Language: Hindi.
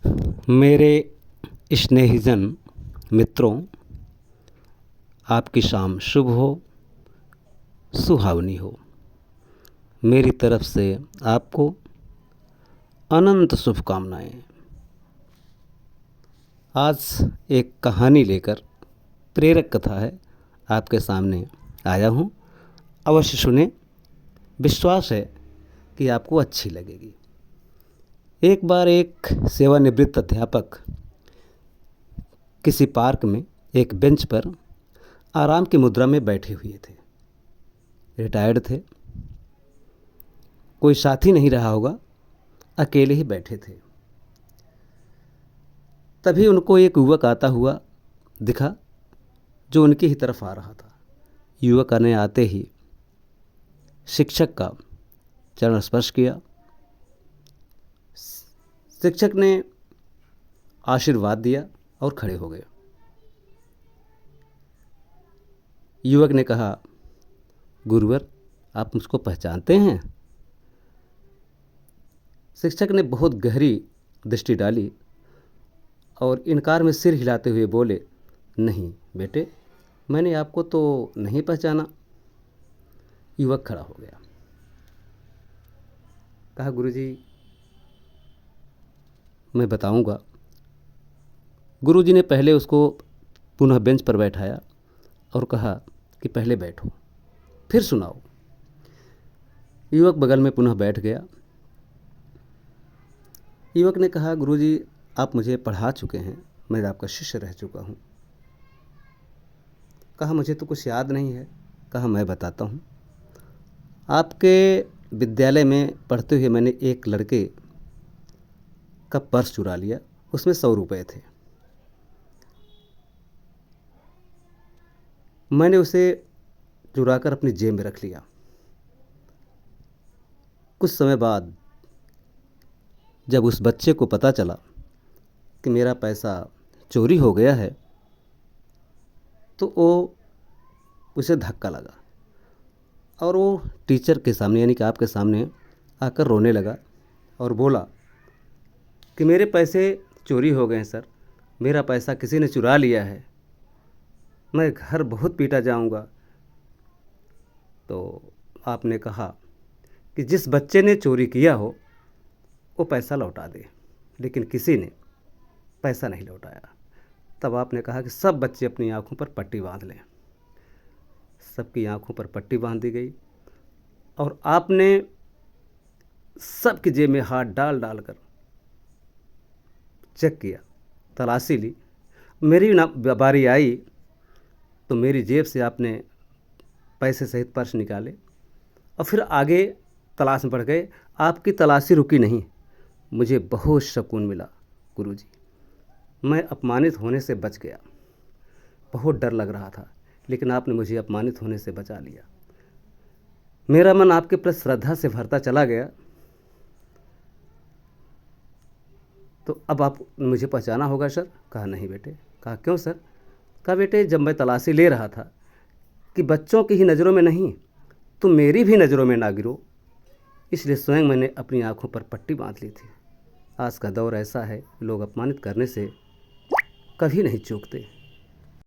मेरे स्नेहीजन मित्रों, आपकी शाम शुभ हो, सुहावनी हो। मेरी तरफ से आपको अनंत शुभकामनाएं। आज एक कहानी लेकर, प्रेरक कथा है, आपके सामने आया हूँ। अवश्य सुने, विश्वास है कि आपको अच्छी लगेगी। एक बार एक सेवानिवृत्त अध्यापक किसी पार्क में एक बेंच पर आराम की मुद्रा में बैठे हुए थे। रिटायर्ड थे, कोई साथी नहीं रहा होगा, अकेले ही बैठे थे। तभी उनको एक युवक आता हुआ दिखा जो उनकी ही तरफ आ रहा था। युवक ने आते ही शिक्षक का चरण स्पर्श किया। शिक्षक ने आशीर्वाद दिया और खड़े हो गए। युवक ने कहा, गुरुवर, आप मुझको पहचानते हैं? शिक्षक ने बहुत गहरी दृष्टि डाली और इनकार में सिर हिलाते हुए बोले, नहीं बेटे, मैंने आपको तो नहीं पहचाना। युवक खड़ा हो गया, कहा, गुरुजी मैं बताऊंगा। गुरुजी ने पहले उसको पुनः बेंच पर बैठाया और कहा कि पहले बैठो, फिर सुनाओ। युवक बगल में पुनः बैठ गया। युवक ने कहा, गुरुजी आप मुझे पढ़ा चुके हैं, मैं आपका शिष्य रह चुका हूँ। कहा, मुझे तो कुछ याद नहीं है। कहा, मैं बताता हूँ। आपके विद्यालय में पढ़ते हुए मैंने एक लड़के का पर्स चुरा लिया, उसमें 100 रुपये थे। मैंने उसे चुराकर अपनी जेब में रख लिया। कुछ समय बाद जब उस बच्चे को पता चला कि मेरा पैसा चोरी हो गया है, तो उसे धक्का लगा और वो टीचर के सामने, यानी कि आपके सामने आकर रोने लगा और बोला कि मेरे पैसे चोरी हो गए हैं सर, मेरा पैसा किसी ने चुरा लिया है, मैं घर बहुत पीटा जाऊंगा। तो आपने कहा कि जिस बच्चे ने चोरी किया हो वो पैसा लौटा दे, लेकिन किसी ने पैसा नहीं लौटाया। तब आपने कहा कि सब बच्चे अपनी आंखों पर पट्टी बांध लें। सबकी आंखों पर पट्टी बांध दी गई और आपने सबकी जेब में हाथ डाल डाल कर चेक किया, तलाशी ली। मेरी बारी आई तो मेरी जेब से आपने पैसे सहित पर्स निकाले और फिर आगे तलाश में बढ़ गए। आपकी तलाशी रुकी नहीं। मुझे बहुत सुकून मिला गुरुजी, मैं अपमानित होने से बच गया। बहुत डर लग रहा था, लेकिन आपने मुझे अपमानित होने से बचा लिया। मेरा मन आपके प्रति श्रद्धा से भरता चला गया। तो अब आप मुझे पहचाना होगा सर? कहा, नहीं बेटे। कहा, क्यों सर? कहा, बेटे जब मैं तलाशी ले रहा था कि बच्चों की ही नज़रों में नहीं, तो मेरी भी नज़रों में ना गिरो, इसलिए स्वयं मैंने अपनी आंखों पर पट्टी बांध ली थी। आज का दौर ऐसा है, लोग अपमानित करने से कभी नहीं चूकते।